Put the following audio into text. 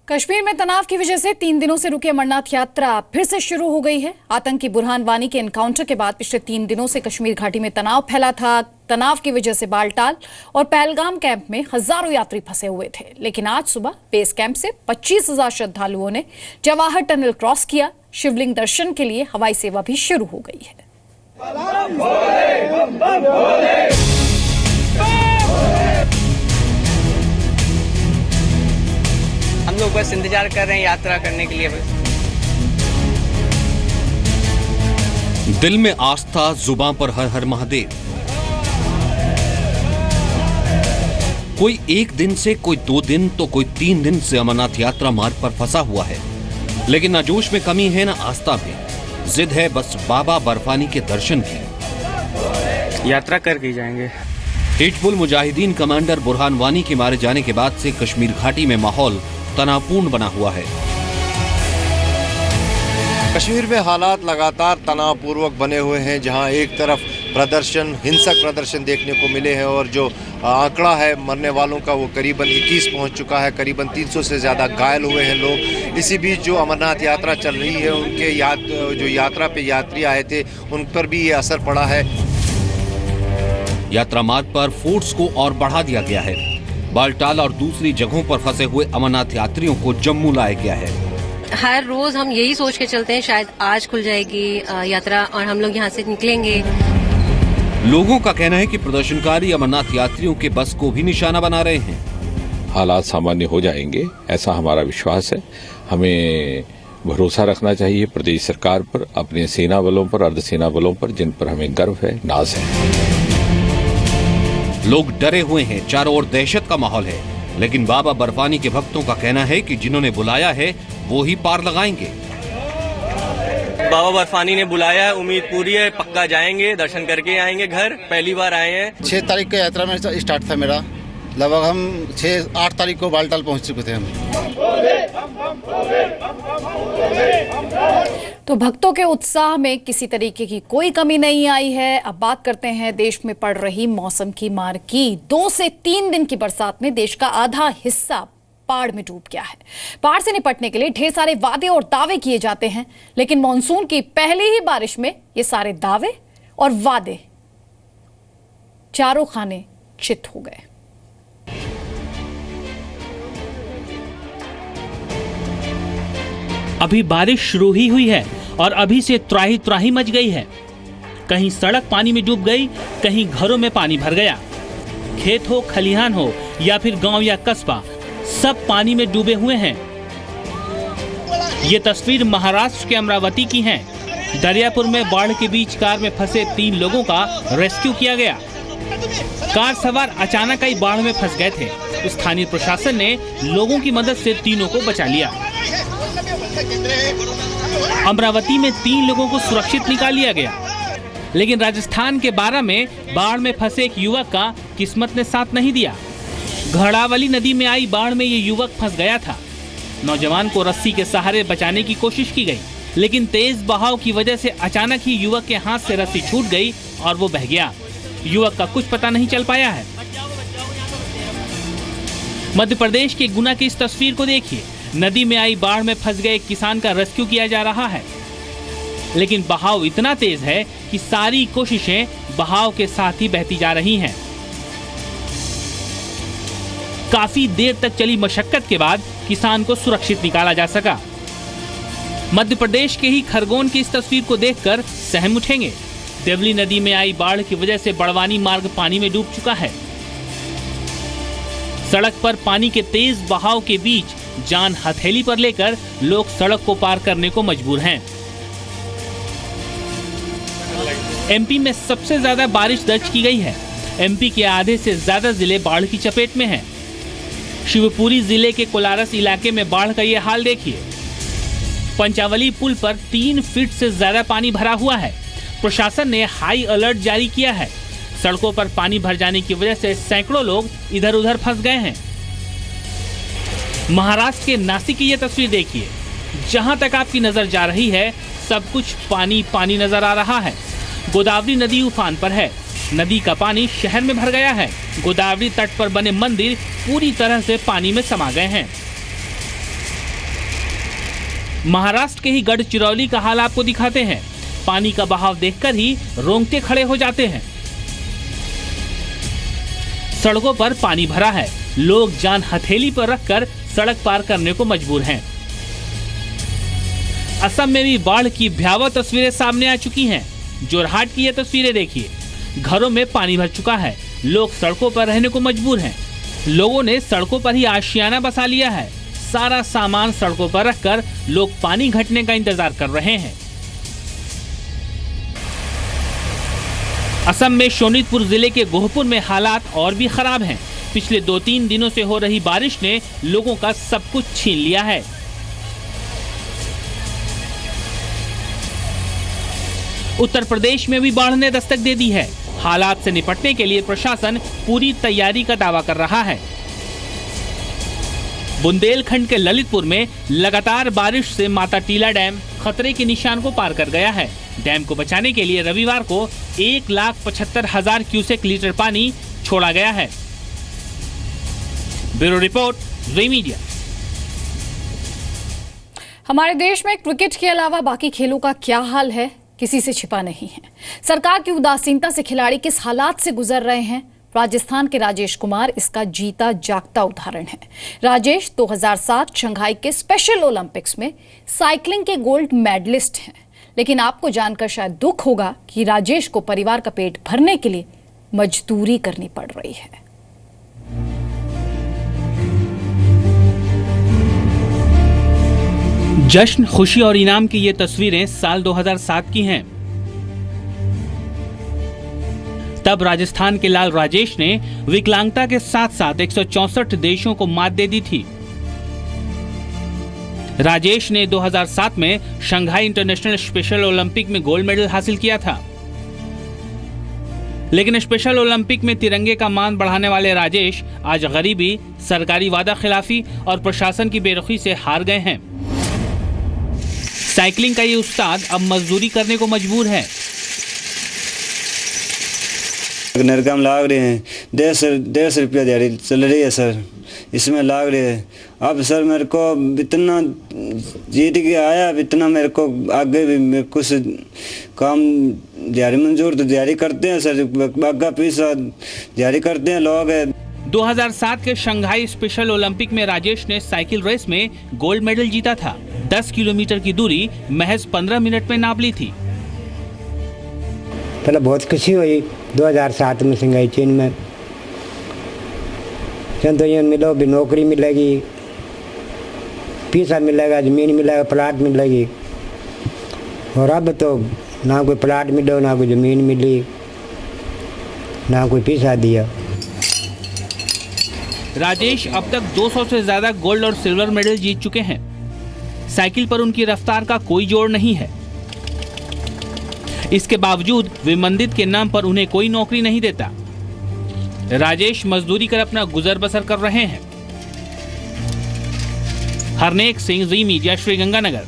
कश्मीर में तनाव की वजह से 3 दिनों से रुकी अमरनाथ यात्रा फिर से शुरू हो गई है। आतंकी बुरहान वानी के एनकाउंटर के बाद पिछले 3 दिनों से कश्मीर घाटी में तनाव फैला था। तनाव की वजह से बालटाल और पहलगाम कैंप में हजारों यात्री फंसे हुए थे, लेकिन आज सुबह बेस कैंप से 25,000 श्रद्धालुओं ने जवाहर टनल क्रॉस किया। शिवलिंग दर्शन के लिए हवाई सेवा भी शुरू हो गई है। हम लोग बस इंतजार कर रहे हैं यात्रा करने के लिए। बस दिल में आस्था, जुबान पर हर हर महादेव। कोई 1 दिन से, कोई 2 दिन तो कोई 3 दिन से अमरनाथ यात्रा मार्ग पर फंसा हुआ है, लेकिन न जोश में कमी है न आस्था में। जिद है बस बाबा बर्फानी के दर्शन की। यात्रा करके जाएंगे। हिजबुल मुजाहिदीन कमांडर बुरहान वानी के मारे जाने के बाद से कश्मीर घाटी में माहौल तनावपूर्ण बना हुआ है। कश्मीर में हालात लगातार तनावपूर्वक बने हुए हैं, जहां एक तरफ प्रदर्शन, हिंसक प्रदर्शन देखने को मिले हैं और जो आंकड़ा है मरने वालों का वो करीबन 21 पहुंच चुका है। करीबन 300 से ज़्यादा घायल हुए हैं लोग। इसी बीच जो अमरनाथ यात्रा चल रही है, उनके जो यात्रा पे यात्री आए थे उन पर भी ये असर पड़ा है। यात्रा मार्ग पर फोर्स को और बढ़ा दिया गया है। बालटाल और दूसरी जगहों पर फंसे हुए अमरनाथ यात्रियों को जम्मू लाया गया है। हर रोज हम यही सोच के चलते हैं शायद आज खुल जाएगी यात्रा और हम लोग यहाँ से निकलेंगे। लोगों का कहना है कि प्रदर्शनकारी अमरनाथ यात्रियों के बस को भी निशाना बना रहे हैं। हालात सामान्य हो जाएंगे, ऐसा हमारा विश्वास है। हमें भरोसा रखना चाहिए प्रदेश सरकार पर, अपने सेना बलों पर, अर्धसेना बलों पर, जिन पर हमें गर्व है, नाज है। लोग डरे हुए हैं, चारों ओर दहशत का माहौल है, लेकिन बाबा बर्फानी के भक्तों का कहना है कि जिन्होंने बुलाया है वो ही पार लगाएंगे। बाबा बर्फानी ने बुलाया है, उम्मीद पूरी है, पक्का जाएंगे, दर्शन करके आएंगे घर। पहली बार आए हैं। 6 तारीख का यात्रा में स्टार्ट था मेरा। लगभग हम 6-8 तारीख को बालटाल पहुंच चुके थे हम। तो भक्तों के उत्साह में किसी तरीके की कोई कमी नहीं आई है। अब बात करते हैं देश में पड़ रही मौसम की मार की। 2 से 3 दिन की बरसात में देश का आधा हिस्सा बाढ़ में डूब गया है। बाढ़ से निपटने के लिए ढेर सारे वादे और दावे किए जाते हैं, लेकिन मॉनसून की पहली ही बारिश में ये सारे दावे और वादे चारों खाने चित हो गए। अभी बारिश शुरू ही हुई है और अभी से त्राही त्राही मच गई है। कहीं सड़क पानी में डूब गई, कहीं घरों में पानी भर गया। खेत हो, खलिहान हो या फिर गांव या कस्बा, सब पानी में डूबे हुए हैं। ये तस्वीर महाराष्ट्र के अमरावती की है। दरियापुर में बाढ़ के बीच कार में फंसे 3 लोगों का रेस्क्यू किया गया। कार सवार अचानक ही बाढ़ में फंस गए थे। स्थानीय प्रशासन ने लोगों की मदद से तीनों को बचा लिया। अमरावती में 3 लोगों को सुरक्षित निकाल लिया गया, लेकिन राजस्थान के 12 में बाढ़ में फंसे एक युवक का किस्मत ने साथ नहीं दिया। घड़ावली नदी में आई बाढ़ में ये युवक फंस गया था। नौजवान को रस्सी के सहारे बचाने की कोशिश की गई, लेकिन तेज बहाव की वजह से अचानक ही युवक के हाथ से रस्सी छूट गई और वो बह गया। युवक का कुछ पता नहीं चल पाया है। मध्य प्रदेश के गुना की इस तस्वीर को देखिए। नदी में आई बाढ़ में फंस गए एक किसान का रेस्क्यू किया जा रहा है, लेकिन बहाव इतना तेज है कि सारी कोशिशें बहाव के साथ ही बहती जा रही हैं। काफी देर तक चली मशक्कत के बाद किसान को सुरक्षित निकाला जा सका। मध्य प्रदेश के ही खरगोन की इस तस्वीर को देखकर सहम उठेंगे। देवली नदी में आई बाढ़ की वजह से बड़वानी मार्ग पानी में डूब चुका है। सड़क पर पानी के तेज बहाव के बीच जान हथेली पर लेकर लोग सड़क को पार करने को मजबूर हैं। एमपी में सबसे ज्यादा बारिश दर्ज की गई है। एमपी के आधे से ज्यादा जिले बाढ़ की चपेट में हैं। शिवपुरी जिले के कोलारस इलाके में बाढ़ का ये हाल देखिए। पंचावली पुल पर 3 फीट से ज्यादा पानी भरा हुआ है। प्रशासन ने हाई अलर्ट जारी किया है। सड़कों पर पानी भर जाने की वजह से सैकड़ों लोग इधर उधर फंस गए हैं। महाराष्ट्र के नासिक की ये तस्वीर देखिए। जहां तक आपकी नजर जा रही है, सब कुछ पानी पानी नजर आ रहा है। गोदावरी नदी उफान पर है। नदी का पानी शहर में भर गया है। गोदावरी तट पर बने मंदिर पूरी तरह से पानी में समा गए हैं। महाराष्ट्र के ही गढ़चिरौली का हाल आपको दिखाते हैं। पानी का बहाव देखकर ही रोंगटे खड़े हो जाते हैं। सड़कों पर पानी भरा है, लोग जान हथेली पर रखकर सड़क पार करने को मजबूर हैं। असम में भी बाढ़ की भयावह तस्वीरें सामने आ चुकी हैं। जोरहाट की ये तस्वीरें देखिए, घरों में पानी भर चुका है, लोग सड़कों पर रहने को मजबूर हैं। लोगों ने सड़कों पर ही आशियाना बसा लिया है। सारा सामान सड़कों पर रखकर लोग पानी घटने का इंतजार कर रहे हैं। असम में शोनितपुर जिले के गोहपुर में हालात और भी खराब हैं। पिछले 2-3 दिनों से हो रही बारिश ने लोगों का सब कुछ छीन लिया है। उत्तर प्रदेश में भी बाढ़ ने दस्तक दे दी है। हालात से निपटने के लिए प्रशासन पूरी तैयारी का दावा कर रहा है। बुंदेलखंड के ललितपुर में लगातार बारिश से माता टीला डैम खतरे के निशान को पार कर गया है। डैम को बचाने के लिए रविवार को 1,75,000 क्यूसेक लीटर पानी छोड़ा गया है। ब्यूरो रिपोर्ट, ज़ी मीडिया। हमारे देश में क्रिकेट के अलावा बाकी खेलों का क्या हाल है, किसी से छिपा नहीं है। सरकार की उदासीनता से खिलाड़ी किस हालात से गुजर रहे हैं, राजस्थान के राजेश कुमार इसका जीता जागता उदाहरण है। राजेश 2007 शंघाई के स्पेशल ओलंपिक्स में साइकिलिंग के गोल्ड मेडलिस्ट हैं। लेकिन आपको जानकर शायद दुख होगा कि राजेश को परिवार का पेट भरने के लिए मजदूरी करनी पड़ रही है। जश्न, खुशी और इनाम की ये तस्वीरें साल 2007 की हैं। तब राजस्थान के लाल राजेश ने विकलांगता के साथ साथ 164 देशों को मात दे दी थी। राजेश ने 2007 में शंघाई इंटरनेशनल स्पेशल ओलंपिक में गोल्ड मेडल हासिल किया था। लेकिन स्पेशल ओलंपिक में तिरंगे का मान बढ़ाने वाले राजेश आज गरीबी, सरकारी वादा खिलाफी और प्रशासन की बेरुखी से हार गए हैं। साइकिलिंग का ये उस्ताद अब मजदूरी करने को मजबूर है। नरकम लाग रहे हैं, 150 रुपया दिहाड़ी चल रही है सर, इसमें लाग रहे हैं। अब सर मेरे को इतना जीत के आया, इतना मेरे को आगे भी कुछ काम दिहाड़ी मंजूर तो दिहाड़ी करते हैं सर, बागा पैसा दिहाड़ी करते हैं लोग। 2007 के शंघाई स्पेशल ओलंपिक में राजेश ने साइकिल रेस में गोल्ड मेडल जीता था। 10 किलोमीटर की दूरी महज 15 मिनट में नाप ली थी। पहले बहुत खुशी हुई 2007 में शंघाई चीन में, तो ये मिलो भी नौकरी मिलेगी, पैसा मिलेगा, ज़मीन मिलेगा, प्लाट मिलेगी। और अब तो ना कोई प्लाट मिलो, ना कोई ज़मीन मिली, ना कोई पैसा दिया। राजेश अब तक 200 से ज्यादा गोल्ड और सिल्वर मेडल जीत चुके हैं। साइकिल पर उनकी रफ्तार का कोई जोड़ नहीं है। इसके बावजूद विमंदित के नाम पर उन्हें कोई नौकरी नहीं देता। राजेश मजदूरी कर अपना गुजर बसर कर रहे हैं। हरनेक सिंह, ज़ी मीडिया, श्रीगंगानगर।